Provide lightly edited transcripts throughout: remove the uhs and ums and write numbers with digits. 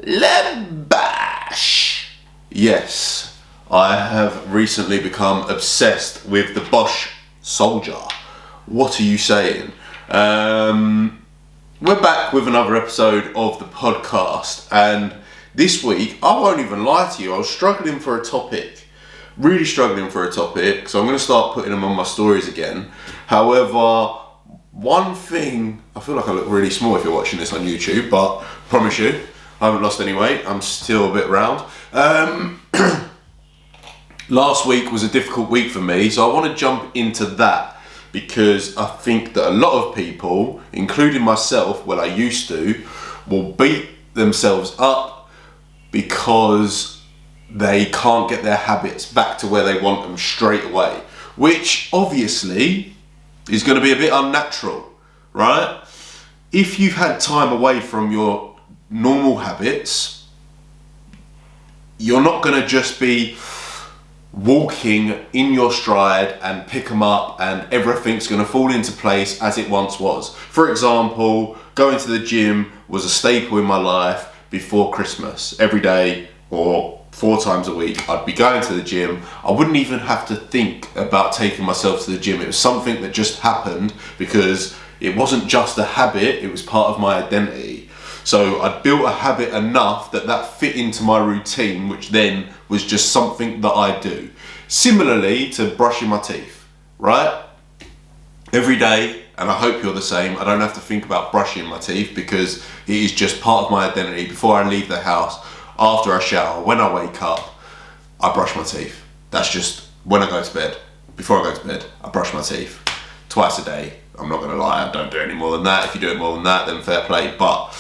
Lebash! Yes, I have recently become obsessed with the Bosch Soldier. What are you saying? We're back with another episode of the podcast, and this week, I won't even lie to you, I was struggling for a topic. Really struggling for a topic, so I'm going to start putting them on my stories again. However, one thing, I feel like I look really small if you're watching this on YouTube, but I promise you, I haven't lost any weight, I'm still a bit round. Last week was a difficult week for me, so I want to jump into that because I think that a lot of people, including myself, well I used to, will beat themselves up because they can't get their habits back to where they want them straight away, which obviously is going to be a bit unnatural, right? If you've had time away from your normal habits, you're not going to just be walking in your stride and pick them up and everything's going to fall into place as it once was. For example, going to the gym was a staple in my life before Christmas. Every day or 4 times a week, I'd be going to the gym. I wouldn't even have to think about taking myself to the gym. It was something that just happened because it wasn't just a habit, it was part of my identity. So I'd built a habit enough that fit into my routine, which then was just something that I do. Similarly to brushing my teeth, right? Every day, and I hope you're the same, I don't have to think about brushing my teeth because it is just part of my identity. Before I leave the house, after I shower, when I wake up, I brush my teeth. That's just when I go to bed. Before I go to bed, I brush my teeth twice a day. I'm not gonna lie, I don't do any more than that. If you do it more than that, then fair play. But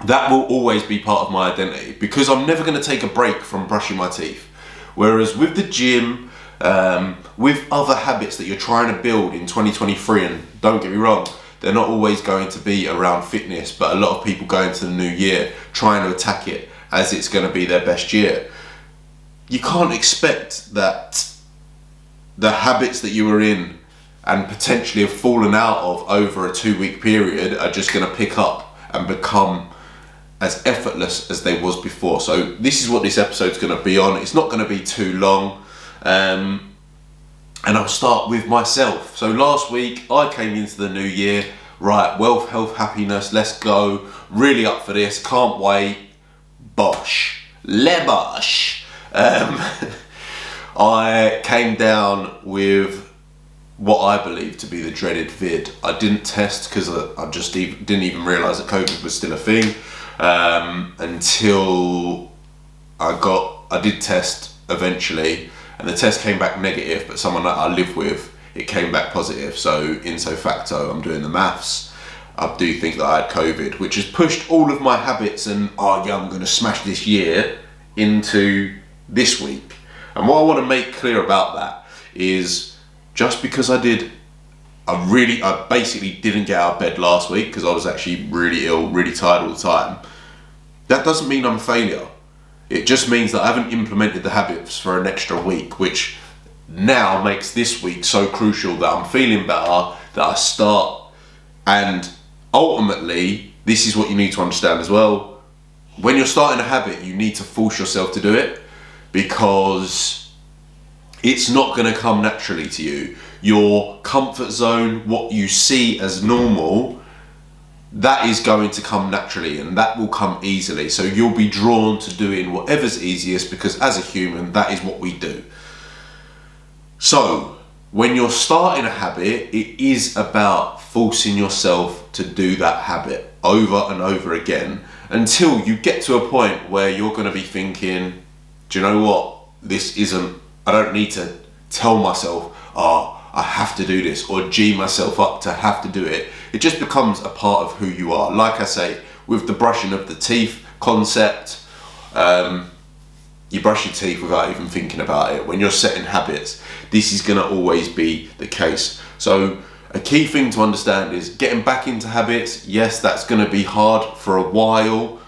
that will always be part of my identity because I'm never gonna take a break from brushing my teeth. Whereas with the gym, with other habits that you're trying to build in 2023, and don't get me wrong, they're not always going to be around fitness, but a lot of people go into the new year trying to attack it as it's going to be their best year. You can't expect that the habits that you were in and potentially have fallen out of over a 2-week period are just going to pick up and become as effortless as they was before. So this is what this episode's going to be on. It's not going to be too long. And I'll start with myself. So last week I came into the new year, right, wealth, health, happiness, let's go. Really up for this, can't wait. Bosh. Lebash. I came down with what I believe to be the dreaded vid. I didn't test because I just didn't even realise that COVID was still a thing until I did test eventually. And the test came back negative, but someone that I live with, it came back positive. So ipso facto, I'm doing the maths. I do think that I had COVID, which has pushed all of my habits and, I'm going to smash this year into this week. And what I want to make clear about that is just because I basically didn't get out of bed last week because I was actually really ill, really tired all the time. That doesn't mean I'm a failure. It just means that I haven't implemented the habits for an extra week, which now makes this week so crucial that I'm feeling better, that I start. And ultimately, this is what you need to understand as well. When you're starting a habit, you need to force yourself to do it because it's not going to come naturally to you. Your comfort zone, what you see as normal, that is going to come naturally and that will come easily. So you'll be drawn to doing whatever's easiest because as a human, that is what we do. So when you're starting a habit, it is about forcing yourself to do that habit over and over again until you get to a point where you're going to be thinking, do you know what? I don't need to tell myself, I have to do this or G myself up to have to do it. It just becomes a part of who you are. Like I say, with the brushing of the teeth concept, you brush your teeth without even thinking about it. When you're setting habits, this is going to always be the case. So a key thing to understand is getting back into habits. Yes, that's going to be hard for a while.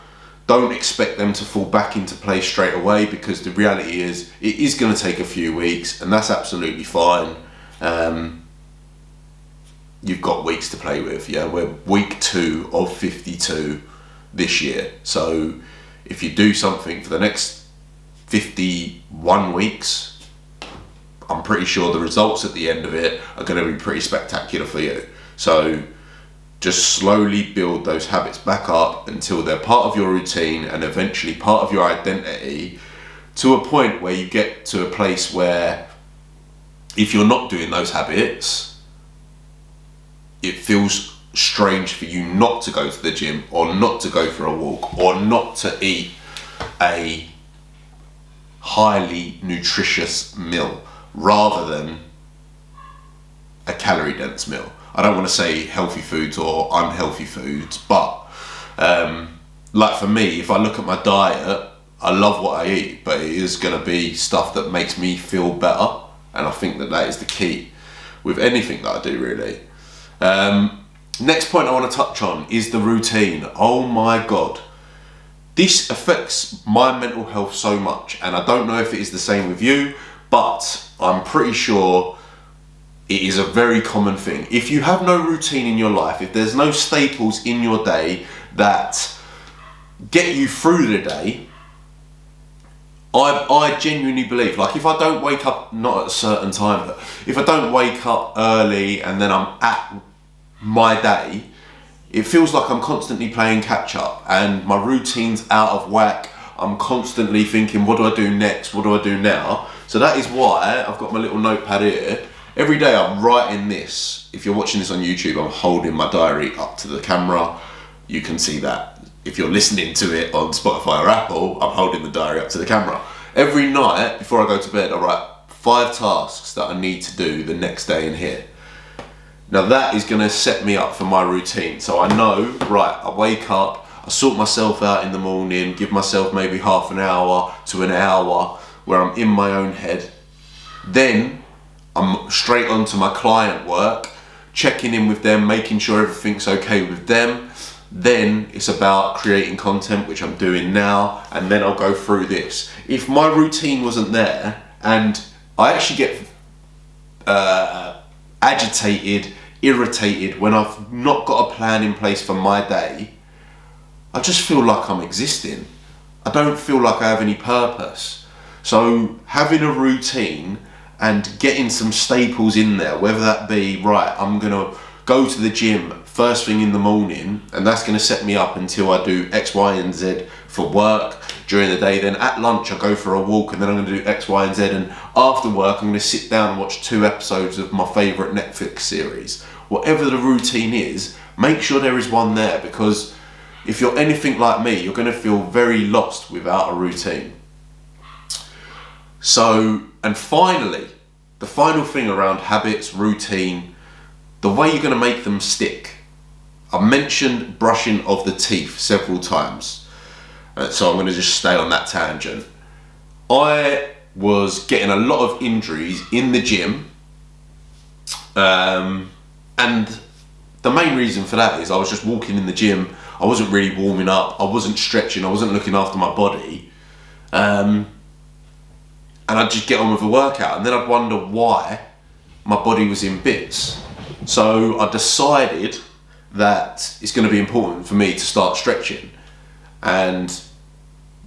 Don't expect them to fall back into place straight away because the reality is it is going to take a few weeks and that's absolutely fine. You've got weeks to play with. Yeah, we're week 2 of 52. this year. So if you do something for the next 51 weeks, I'm pretty sure the results at the end of it are going to be pretty spectacular for you. So just slowly build those habits back up until they're part of your routine and eventually part of your identity, to a point where you get to a place where if you're not doing those habits, it feels strange for you not to go to the gym or not to go for a walk or not to eat a highly nutritious meal rather than a calorie dense meal. I don't want to say healthy foods or unhealthy foods, but like for me, if I look at my diet, I love what I eat, but it is going to be stuff that makes me feel better, and I think that is the key with anything that I do, really. Next point I want to touch on is the routine. Oh my God. This affects my mental health so much, and I don't know if it is the same with you, but I'm pretty sure it is a very common thing. If you have no routine in your life, if there's no staples in your day that get you through the day, I genuinely believe, like if I don't wake up, not at a certain time, but if I don't wake up early and then I'm at my day, it feels like I'm constantly playing catch up and my routine's out of whack. I'm constantly thinking, what do I do next? What do I do now? So that is why I've got my little notepad here. Every day I'm writing this. If you're watching this on YouTube, I'm holding my diary up to the camera. You can see that. If you're listening to it on Spotify or Apple, I'm holding the diary up to the camera. Every night before I go to bed, I write 5 tasks that I need to do the next day in here. Now that is going to set me up for my routine. So I know, right, I wake up, I sort myself out in the morning, give myself maybe half an hour to an hour where I'm in my own head. Then I'm straight on to my client work, checking in with them, making sure everything's okay with them. Then it's about creating content, which I'm doing now, and then I'll go through this. If my routine wasn't there, and I actually get agitated, irritated when I've not got a plan in place for my day, I just feel like I'm existing. I don't feel like I have any purpose. So having a routine and getting some staples in there, whether that be, right, I'm gonna go to the gym first thing in the morning, and that's gonna set me up until I do X, Y, and Z for work during the day. Then at lunch I go for a walk, and then I'm gonna do X, Y, and Z, and after work I'm gonna sit down and watch 2 episodes of my favorite Netflix series. Whatever the routine is, make sure there is one there, because if you're anything like me, you're gonna feel very lost without a routine. So, and finally, the final thing around habits, routine, the way you're going to make them stick. I mentioned brushing of the teeth several times, so I'm going to just stay on that tangent. I was getting a lot of injuries in the gym, and the main reason for that is I was just walking in the gym, I wasn't really warming up, I wasn't stretching, I wasn't looking after my body, and I'd just get on with the workout, and then I'd wonder why my body was in bits. So I decided that it's going to be important for me to start stretching, and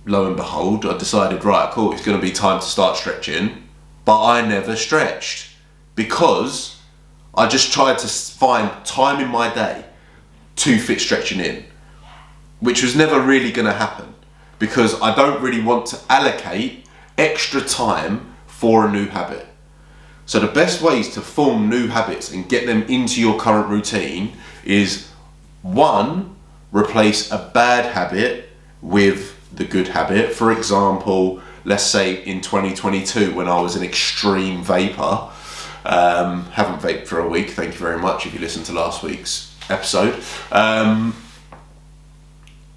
lo and behold, I decided, right, cool, it's going to be time to start stretching, but I never stretched because I just tried to find time in my day to fit stretching in, which was never really going to happen because I don't really want to allocate extra time for a new habit. So the best ways to form new habits and get them into your current routine is 1, replace a bad habit with the good habit. For example, let's say in 2022 when I was an extreme vapor, haven't vaped for a week, thank you very much if you listened to last week's episode, I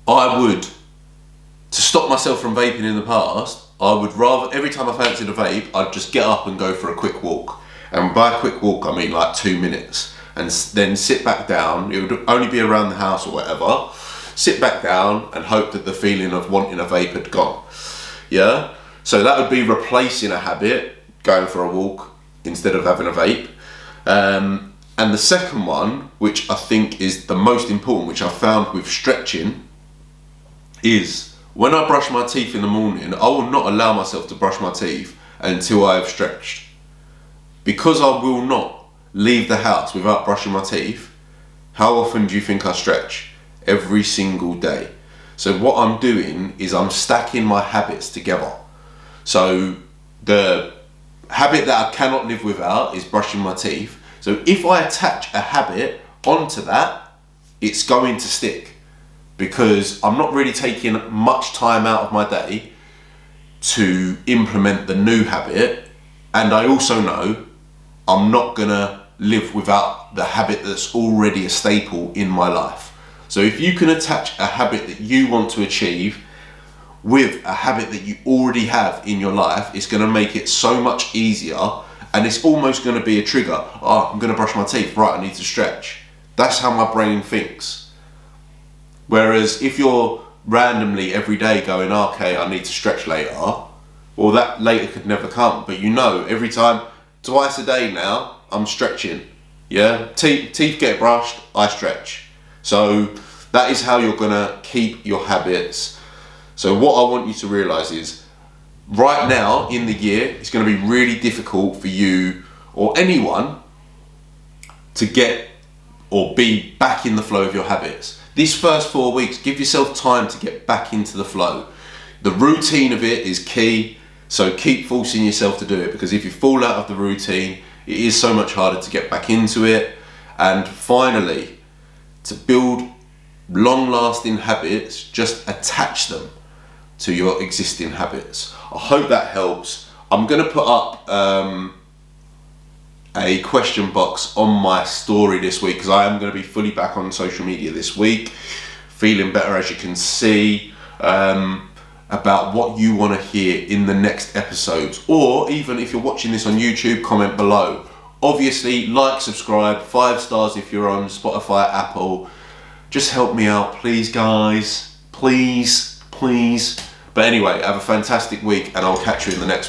would, to stop myself from vaping in the past, I would rather, every time I fancied a vape, I'd just get up and go for a quick walk. And by a quick walk, I mean like 2 minutes. And then sit back down, it would only be around the house or whatever, sit back down and hope that the feeling of wanting a vape had gone. Yeah? So that would be replacing a habit, going for a walk instead of having a vape. And the second one, which I think is the most important, which I found with stretching, is when I brush my teeth in the morning, I will not allow myself to brush my teeth until I have stretched. Because I will not leave the house without brushing my teeth, how often do you think I stretch? Every single day. So what I'm doing is I'm stacking my habits together. So the habit that I cannot live without is brushing my teeth. So if I attach a habit onto that, it's going to stick, because I'm not really taking much time out of my day to implement the new habit, and I also know I'm not gonna live without the habit that's already a staple in my life. So if you can attach a habit that you want to achieve with a habit that you already have in your life, it's gonna make it so much easier, and it's almost gonna be a trigger. Oh, I'm gonna brush my teeth, right, I need to stretch. That's how my brain thinks. Whereas if you're randomly every day going, okay, I need to stretch later, well, that later could never come. But you know, every time, twice a day now, I'm stretching. Yeah, teeth get brushed, I stretch. So that is how you're gonna keep your habits. So what I want you to realize is, right now in the year, it's gonna be really difficult for you or anyone to get or be back in the flow of your habits. These first 4 weeks, give yourself time to get back into the flow. The routine of it is key, so keep forcing yourself to do it, because if you fall out of the routine, it is so much harder to get back into it. And finally, to build long-lasting habits, just attach them to your existing habits. I hope that helps. I'm gonna put up a question box on my story this week, because I am going to be fully back on social media this week, feeling better, as you can see, about what you want to hear in the next episodes, or even if you're watching this on YouTube, comment below. Obviously, like, subscribe, 5 stars if you're on Spotify, Apple. Just help me out, please, guys, please. But anyway, have a fantastic week, and I'll catch you in the next